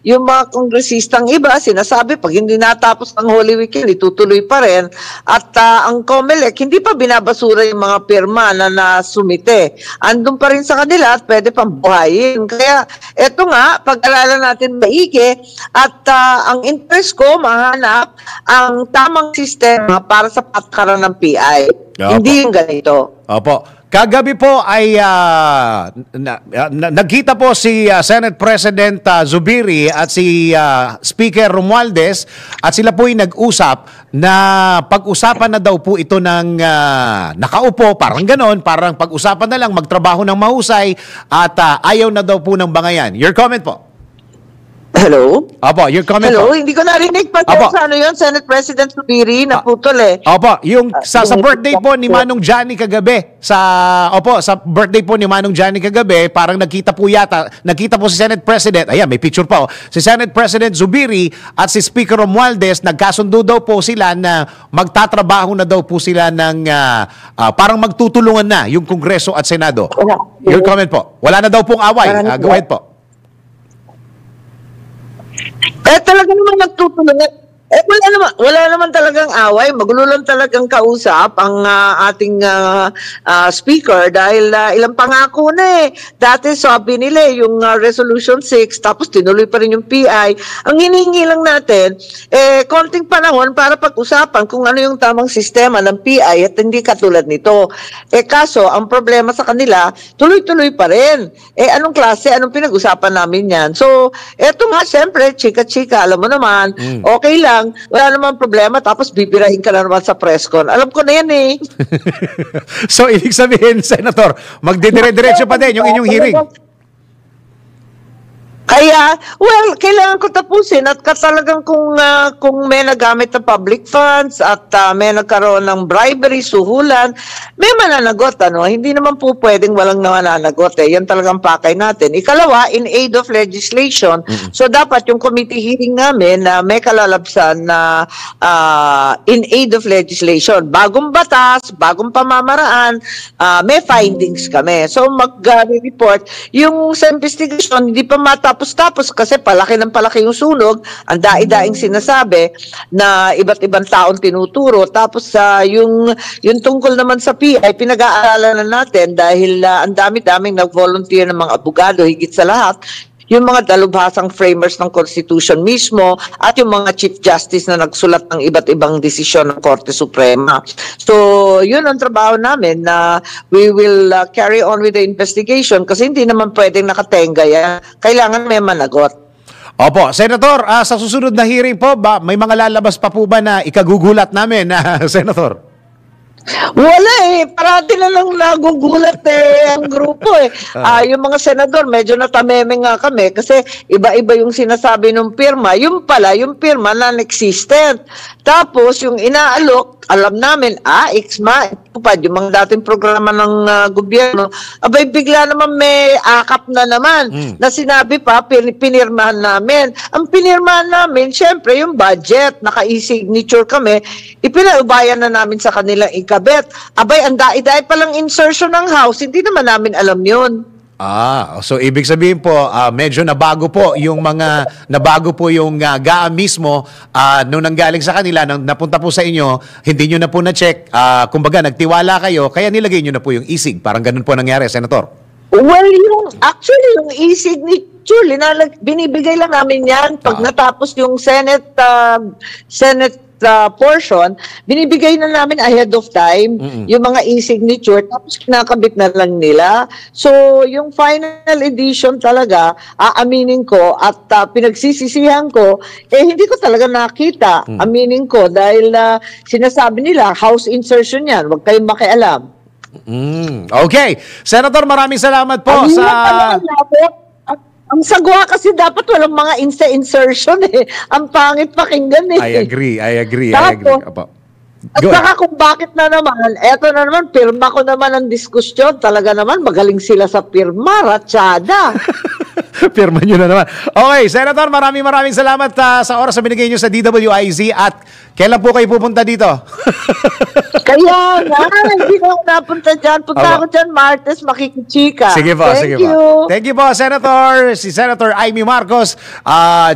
mga kongresistang iba, sinasabi, pag hindi natapos ang Holy Weekend, itutuloy pa rin. At ang COMELEC, hindi pa binabasura yung mga pirma na nasumite. Andun pa rin sa kanila at pwede pang buhayin. Kaya, eto nga, pag-alalan natin maigi at ang interest ko, mahanap ang tamang sistema para sa patakaran ng PI. Opo. Hindi yung ganito. Opo. Kagabi po ay nagkita po si Senate President Zubiri at si Speaker Romualdez at sila po ay nag-usap na pag-usapan na daw po ito ng nakaupo, parang ganon, parang pag-usapan na lang magtrabaho ng mahusay at ayaw na daw po ng bangayan. Your comment po? Hello? Opo, your comment Hello? po? Hindi ko narinig pa Opo. sa ano yun, Senate President Subiri, naputol eh. Opo, yung sa birthday po ni Manong Johnny kagabi, sa birthday po ni Manong Johnny kagabi, parang nagkita po si Senate President, ayan, may picture pa, si Senate President Zubiri at si Speaker Romualdez, nagkasundo daw po sila na magtatrabaho na daw po sila ng, parang magtutulungan na yung Kongreso at Senado. Your comment po? Wala na daw pong away. Go ahead po. Talaga naman nagtutulungan. Wala naman talagang away. Magulo lang talagang kausap ang ating speaker dahil ilang pangako na eh. Dati sabi nila yung Resolution 6 tapos tinuloy pa rin yung PI. Ang hinihingi lang natin konting panahon para pag-usapan kung ano yung tamang sistema ng PI at hindi katulad nito. Kaso ang problema sa kanila, tuloy-tuloy pa rin. Anong klase? Anong pinag-usapan namin yan? So, eto nga, syempre, chika-chika, alam mo naman, okay lang. Wala namang problema, tapos bibirahin ka na naman sa press con. Alam ko na yan eh. So, ibig sabihin, Senator, magdidire-diretso pa din yung inyong hearing. Kaya, well, kailangan ko tapusin at talagang kung may nagamit ng public funds at may nagkaroon ng bribery, suhulan, may mananagot, ano? Hindi naman po pwedeng walang mananagot eh. Yan talagang pakay natin. Ikalawa, in aid of legislation. So, dapat yung committee hearing namin na may kalalabsan na in aid of legislation. Bagong batas, bagong pamamaraan, may findings kami. So, mag-report. Yung sa investigation, hindi pa matapos kasi palaki ng palaki yung sunog, ang daing-daing sinasabi na iba't ibang taon tinuturo. Tapos yung tungkol naman sa PI, pinag-aaralan na natin dahil ang dami-daming nag-volunteer ng mga abogado, higit sa lahat, yung mga dalubhasang framers ng Constitution mismo at yung mga Chief Justice na nagsulat ng iba't ibang desisyon ng Korte Suprema. So, yun ang trabaho namin na we will carry on with the investigation kasi hindi naman pwedeng nakatenga yan. Kailangan may managot. Opo, Senator, sa susunod na hearing po, may mga lalabas pa po ba na ikagugulat namin, Senator? Wala eh. Parati na lang nagugulat ang grupo eh. Yung mga senador, medyo natameme nga kami kasi iba-iba yung sinasabi ng pirma. Yung pala, yung pirma non-existent. Tapos, yung inaalok, alam namin, IXMA, yung mga dating programa ng gobyerno, abay bigla naman may akap na naman na sinabi pa, pinirmahan namin. Ang pinirmahan namin, syempre, yung budget, naka-e-signature kami, ipinaubayan na namin sa kanilang ikabet. Abay, ang da'i-da'i palang insertion ng House, hindi naman namin alam yun. So ibig sabihin po, medyo nabago po yung GAA mismo nung nanggaling sa kanila, nang napunta po sa inyo, hindi nyo na po na-check, kumbaga nagtiwala kayo, kaya nilagay nyo na po yung e-sig. Parang ganun po nangyari, Senator. Well, yung e-signature, binibigay lang namin yan pag natapos yung Senate portion, binibigay na namin ahead of time yung mga e-signature, tapos kinakabit na lang nila. So, yung final edition talaga, aaminin ko at pinagsisisihan ko, hindi ko talaga nakita. Aminin ko dahil sinasabi nila, house insertion yan, huwag kayong makialam. Okay. Senator, maraming salamat po Ang sagwa kasi dapat walang mga insertion eh. Ang pangit pakinggan eh. I agree. Tapos, at saka kung bakit na naman, eto na naman, pirma ko naman ang diskusyon. Talaga naman, magaling sila sa pirma, ratsyada. Pirma nyo na naman. Okay, Senator, maraming salamat sa oras na binigay nyo sa DWIZ at Kailan po kayo pupunta dito? Kaya nga, hindi na ako napunta dyan. Punta ako dyan, Martes, makikichika. Sige po, Thank you. Thank you po, Senator. Si Senator Amy Marcos,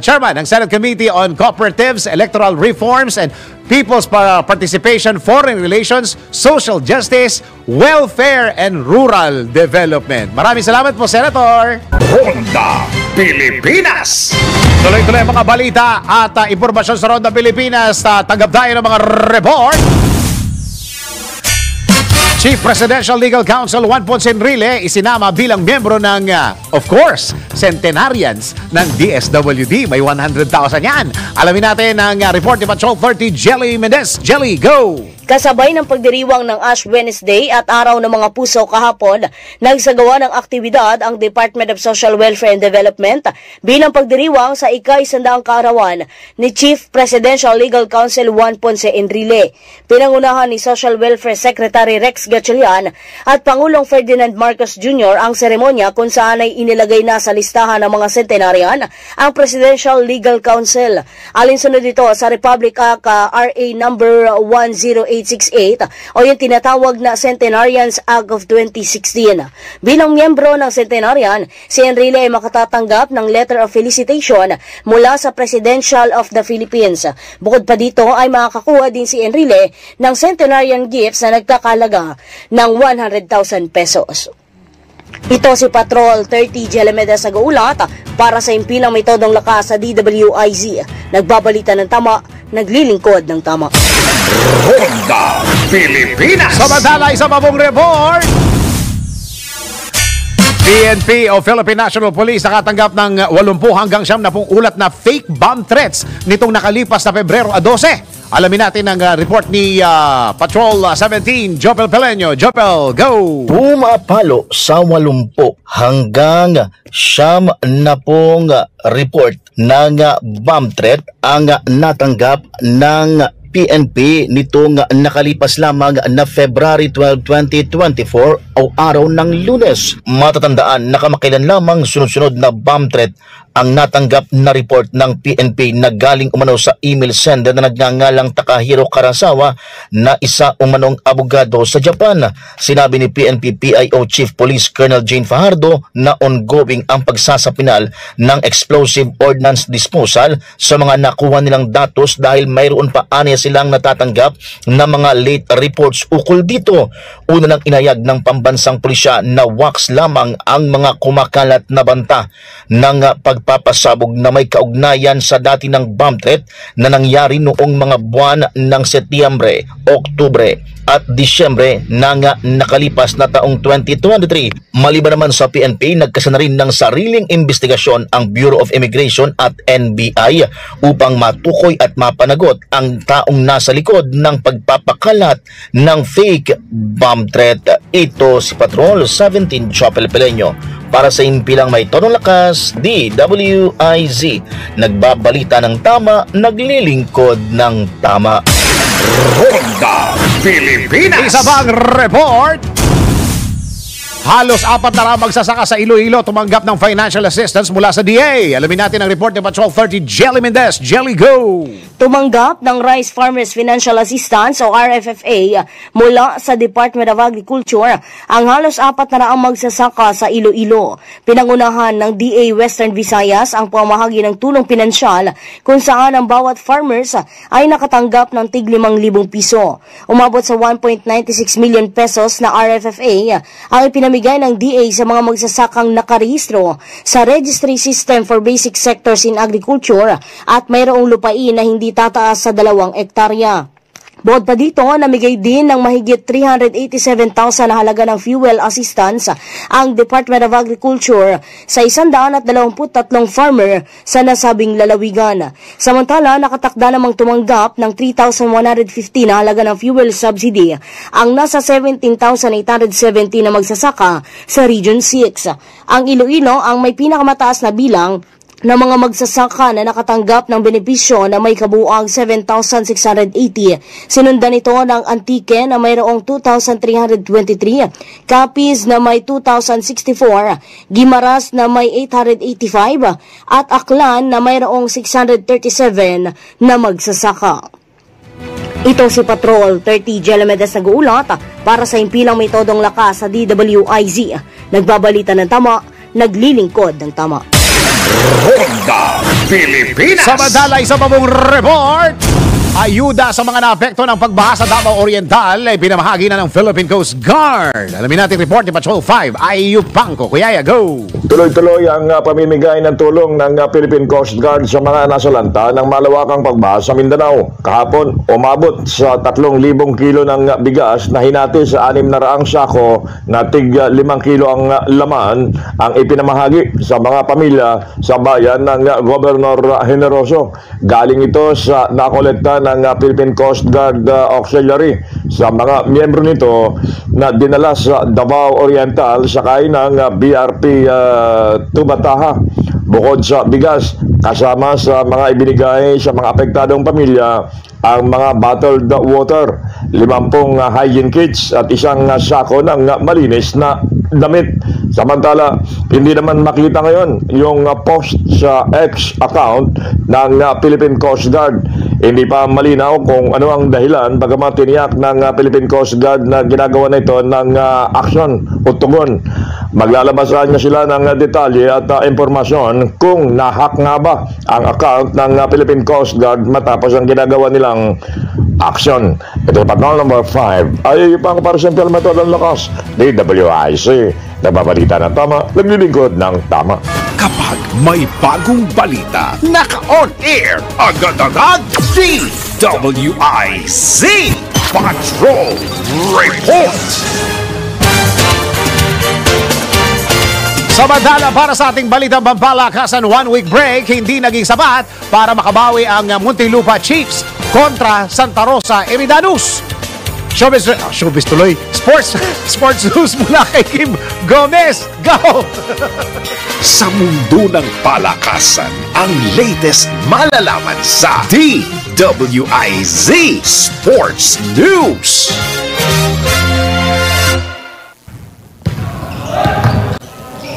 Chairman ng Senate Committee on Cooperatives, Electoral Reforms, and People's Participation, Foreign Relations, Social Justice, Welfare, and Rural Development. Maraming salamat po, Senator. Ronda Pilipinas. Tuloy-tuloy mga balita at impormasyon sa Ronda Pilipinas. Tanggap tayo ng mga report. Chief Presidential Legal Counsel Juan Ponce Enrile isinama bilang miyembro ng, of course, centenarians ng DSWD. May 100,000 yan. Alamin natin ang report ni Patrol 30 Jelly Mendez. Jelly, go! Kasabay ng pagdiriwang ng Ash Wednesday at Araw ng Mga Puso kahapon, nagsagawa ng aktibidad ang Department of Social Welfare and Development bilang pagdiriwang sa ika-100 kaarawan ni Chief Presidential Legal Counsel Juan Ponce Enrile. Pinangunahan ni Social Welfare Secretary Rex Gatchalian at Pangulong Ferdinand Marcos Jr. ang seremonya kung saan ay inilagay na sa listahan ng mga centenarian ang Presidential Legal Counsel. Alinsunod dito sa Republic Act RA number 10868 o yung tinatawag na Centenarians Act of 2016. Bilang miyembro ng Centenarian, si Enrile ay makatatanggap ng letter of felicitation mula sa Presidential of the Philippines. Bukod pa dito ay makakakuha din si Enrile ng Centenarian gifts na nagkakalaga ng 100,000 pesos. Ito si Patrol 30 Jelemeda sa Gaulat para sa impilang may todong lakas sa DWIZ. Nagbabalita ng tama, naglilingkod ng tama. Ronda Pilipinas. Samantalay sa mabong report. PNP o Philippine National Police nakatanggap ng 80 hanggang 70 ulat na fake bomb threats nitong nakalipas na Pebrero 12. Alamin natin ang report ni Patrol 17, Jopel Peleño. Jopel, go! Pumapalo sa 80 hanggang 70 report ng bomb threat ang natanggap ng PNP nitong nakalipas lamang na February 12, 2024 o araw ng Lunes. Matatandaan na kamakailan lamang sunod-sunod na bomb threat ang natanggap na report ng PNP na galing umano sa email sender na nagngangalang Takahiro Karasawa na isa umanong abogado sa Japan. Sinabi ni PNP PIO Chief Police Colonel Jane Fajardo na ongoing ang pagsasapinal ng explosive ordnance disposal sa mga nakuha nilang datos dahil mayroon pa aniya silang natatanggap na mga late reports ukol dito. Una nang inayag ng pambansang pulisya na wax lamang ang mga kumakalat na banta ng pagpapasabog na may kaugnayan sa dati ng bomb threat na nangyari noong mga buwan ng Setyembre, Oktubre at Disyembre ng nakalipas na taong 2023. Maliban naman sa PNP, nagkasana rin ng sariling investigasyon ang Bureau of Immigration at NBI upang matukoy at mapanagot ang taong nasa likod ng pagpapakalat ng fake bomb threat. Ito si Patrol 17 Jopel Peleño para sa impilang may tonong lakas, DWIZ. Nagbabalita ng tama, naglilingkod ng tama. Ronda Pilipinas. Isa pang report. Halos 4 na magsasaka sa Iloilo tumanggap ng financial assistance mula sa DA. Alamin natin ang report ni Patrol 30 Jelly Mendez. Jelly, go! Tumanggap ng Rice Farmers Financial Assistance o RFFA mula sa Department of Agriculture ang halos 4 na magsasaka sa Iloilo. Pinangunahan ng DA Western Visayas ang pamahagi ng tulong pinansyal kung saan ang bawat farmers ay nakatanggap ng tig 5,000 piso. Umabot sa 1.96 million pesos na RFFA ang ipinamigay ng DA sa mga magsasakang nakarehistro sa Registry System for Basic Sectors in Agriculture at mayroong lupain na hindi tataas sa 2 hektarya. Bukod pa dito, namigay din ng mahigit 387,000 na halaga ng fuel assistance ang Department of Agriculture sa 123 farmer sa nasabing lalawigan. Samantala, nakatakda namang tumanggap ng 3,150 na halaga ng fuel subsidy ang nasa 17,870 na magsasaka sa Region 6. Ang Iloilo ang may pinakamataas na bilang ng mga magsasaka na nakatanggap ng benepisyo na may kabuuang 7,680. Sinundan ito ng Antique na mayroong 2,323, Capiz na may 2,064, Guimaras na may 885, at Aklan na mayroong 637 na magsasaka. Ito si Patrol 30 Jelamedes nag-uulat para sa impilang may todong lakas sa DWIZ. Nagbabalita ng tama, naglilingkod ng tama. Ronda Pilipinas. Samantalay sa babong report, ayuda sa mga naapekto ng pagbaha sa Davao Oriental ay pinamahagi na ng Philippine Coast Guard. Alamin natin report ni Patrol 5, Ayu Pangco. Kuyaya, go! Tuloy-tuloy ang pamimigay ng tulong ng Philippine Coast Guard sa mga nasalanta ng malawakang pagbaha sa Mindanao. Kahapon, umabot sa 3,000 kilo ng bigas na hinati sa 600 sako na tig 5 kilo ang laman ang ipinamahagi sa mga pamilya sa bayan ng Gobernador Generoso. Galing ito sa nakolekta ng Philippine Coast Guard Auxiliary sa mga miyembro nito na dinala sa Davao Oriental sakay ng BRP Tubataha. Bukod sa bigas, kasama sa mga ibinigay sa mga apektadong pamilya ang mga bottled water, 50 hygiene kits at isang sako ng malinis na damit. Samantala, hindi naman makita ngayon yung post sa X account ng Philippine Coast Guard. Hindi pa malinaw kung ano ang dahilan, bagamat tiniyak ng Philippine Coast Guard na ginagawa na ito ng aksyon o tugon. Maglalabas niya sila ng detalye at impormasyon kung nahack nga ba ang account ng Philippine Coast Guard matapos ang ginagawa nilang aksyon. Ito patrol number 5 ay pang para sa implementor ng lakas DWIC. Nababalita ng tama, naglilingkod ng tama. Kapag may bagong balita, naka-on air agad-agad DWIZ Patrol Report. Samantala, para sa ating balitang pampalakasan, 1-week break hindi naging sapat para makabawi ang Muntinlupa Chiefs kontra Santa Rosa Eridanus. Showbiz tuloy. Sports news mula kay Kim Gomez. Go! Sa mundo ng palakasan, ang latest malalaman sa DWIZ Sports News.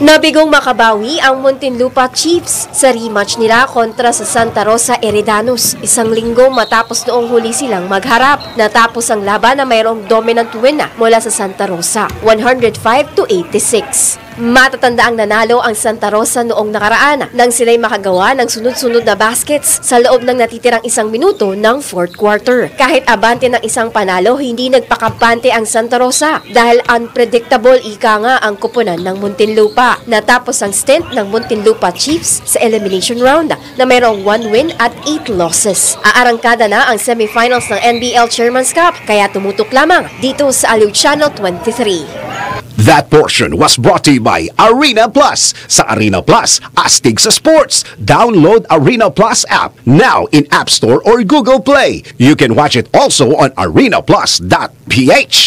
Nabigong makabawi ang Muntinlupa Chiefs sa rematch nila kontra sa Santa Rosa Eridanus. Isang linggo matapos noong huli silang magharap. Natapos ang laban na mayroong dominant win na mula sa Santa Rosa, 105-86. Matatanda ang nanalo ang Santa Rosa noong nakaraan nang sila'y makagawa ng sunod-sunod na baskets sa loob ng natitirang 1 minuto ng 4th quarter. Kahit abante ng isang panalo, hindi nagpakabante ang Santa Rosa dahil unpredictable ika nga ang kupunan ng Muntinlupa. Natapos ang stint ng Muntinlupa Chiefs sa elimination round na mayroong 1 win at 8 losses. Aarangkada na ang semifinals ng NBL Chairman's Cup kaya tumutok lamang dito sa Aliw Channel 23. That portion was brought to you by Arena Plus. Sa Arena Plus, astig sa sports. Download Arena Plus app now in App Store or Google Play. You can watch it also on arenaplus.ph.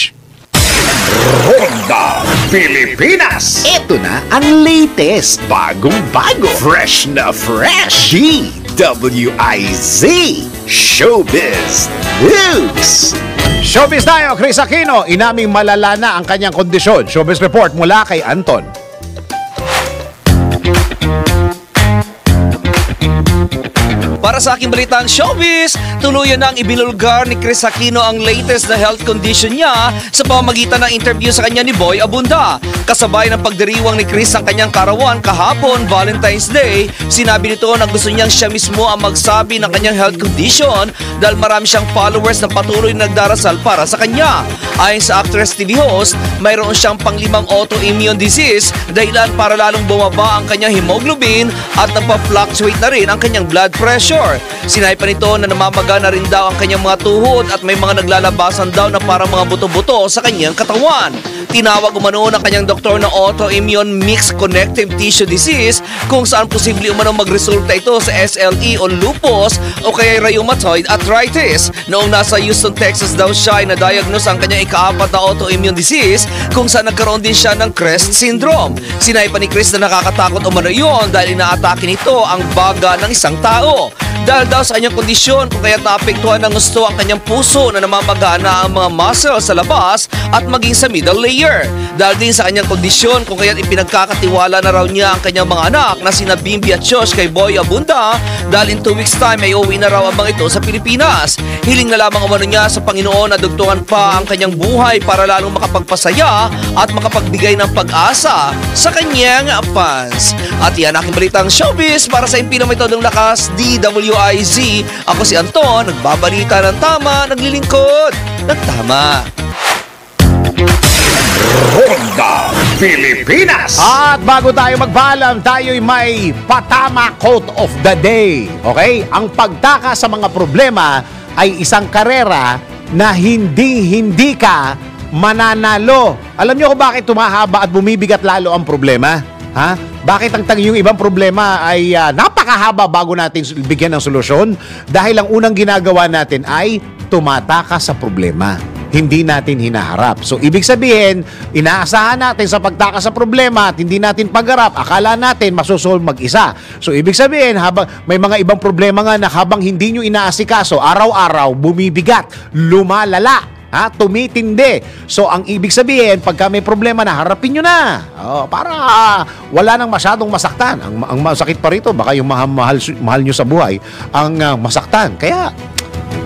Ronda Pilipinas. Ito na ang latest, bagong-bago, fresh na fresh. DWIZ Showbiz News. Showbiz tayo, Chris Aquino. Inaming malala na ang kanyang kondisyon. Showbiz report mula kay Anton. Para sa aking balitang showbiz, tuluyan na ang ibinulgar ni Chris Aquino ang latest na health condition niya sa pamamagitan ng interview sa kanya ni Boy Abunda. Kasabay ng pagdiriwang ni Chris ang kanyang karawan kahapon, Valentine's Day, sinabi nito na gusto niyang siya mismo ang magsabi ng kanyang health condition dahil marami siyang followers na patuloy na nagdarasal para sa kanya. Ayon sa actress TV host, mayroon siyang pang-5 autoimmune disease dahilan para lalong bumaba ang kanyang hemoglobin at nagpa-fluctuate na rin ang kanyang blood pressure. Sinabi pa nito na namamaga na rin daw ang kanyang mga tuhod at may mga naglalabasan daw na parang mga buto-buto sa kanyang katawan. Tinawag umano ng kanyang doktor na autoimmune mixed connective tissue disease kung saan posible umano magresulta ito sa SLE o lupus o kaya rheumatoid arthritis. Noong nasa Houston, Texas daw siya ay na-diagnose ang kanyang ika-4 na autoimmune disease kung saan nagkaroon din siya ng CREST syndrome. Sinabi pa ni Chris na nakakatakot umano yun dahil inaatake nito ang baga ng isang tao. Dahil daw sa kanyang kondisyon kung kaya't naapektuhan ng gusto ang kanyang puso na namamagana ang mga muscle sa labas at maging sa middle layer. year. Dahil din sa kanyang kondisyon kung kaya't ipinagkakatiwala na raw niya ang kanyang mga anak na sina Bimbi at Josh kay Boy Abunda dahil in 2 weeks time ay uwi na raw ang mga ito sa Pilipinas. Hiling na lamang umano niya sa Panginoon na dugtungan pa ang kanyang buhay para lalong makapagpasaya at makapagbigay ng pag-asa sa kanyang fans. At yan aking balitang showbiz para sa impilang may todong lakas, DWIZ. Ako si Anton, nagbabalita ng tama, naglilingkod ng tama. Ronda Pilipinas. At bago tayo magpaalam, tayo'y may patama quote of the day. Okay? Ang pagtaka sa mga problema ay isang karera na hindi ka mananalo. Alam niyo kung bakit tumahaba at bumibigat lalo ang problema? Ha? Bakit yung ibang problema ay napakahaba bago natin bigyan ng solusyon? Dahil ang unang ginagawa natin ay tumataka sa problema. Hindi natin hinaharap. So, ibig sabihin, inaasahan natin sa pagtaka sa problema at hindi natin pagharap, akala natin masosolve mag-isa. So, ibig sabihin, habang may mga ibang problema nga na habang hindi nyo inaasikaso, araw-araw, bumibigat, lumalala. Tumitindi. So, ang ibig sabihin, pagka may problema na, harapin nyo na. Para wala nang masyadong masaktan. Ang masakit pa rito, baka yung mahal nyo sa buhay, ang masaktan. Kaya,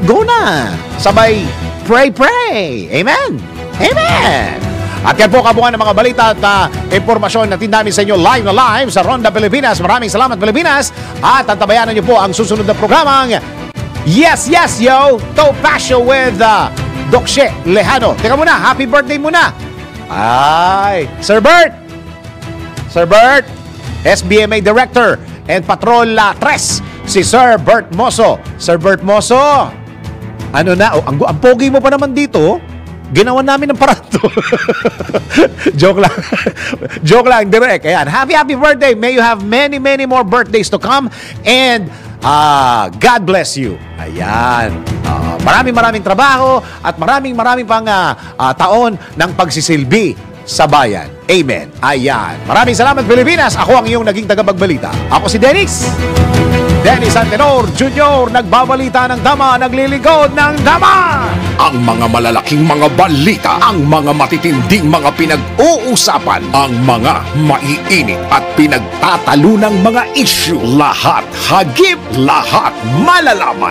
go na. Sabay, pray. Amen. Amen. At yan po kabuuan ng mga balita at impormasyon na namin sa inyo live sa Ronda Pilipinas. Maraming salamat Pilipinas. At antabayanan nyo po ang susunod na programang Yes, Yo! Topasio with Doc She Lejano. Teka muna, happy birthday muna. Ay, Sir Bert, SBMA Director and Patrol 3, si Sir Bert Moso. Sir Bert Moso, ano na, ang pogi mo pa naman dito. Ginawa namin ng parado. Joke lang, direct. Ayan, happy birthday. May you have many more birthdays to come. And God bless you. Ayan. Maraming trabaho at maraming pang taon ng pagsisilbi sa bayan. Amen. Ayan. Maraming salamat Pilipinas. Ako ang iyong naging tagapagbalita. Ako si Dennis Antenor Jr. Nagbabalita ng tama, naglilingkod ng tama. Ang mga malalaking mga balita, ang mga matitinding mga pinag-uusapan, ang mga maiinit at pinagtatalunang mga issue. Lahat hagip, lahat malalaman.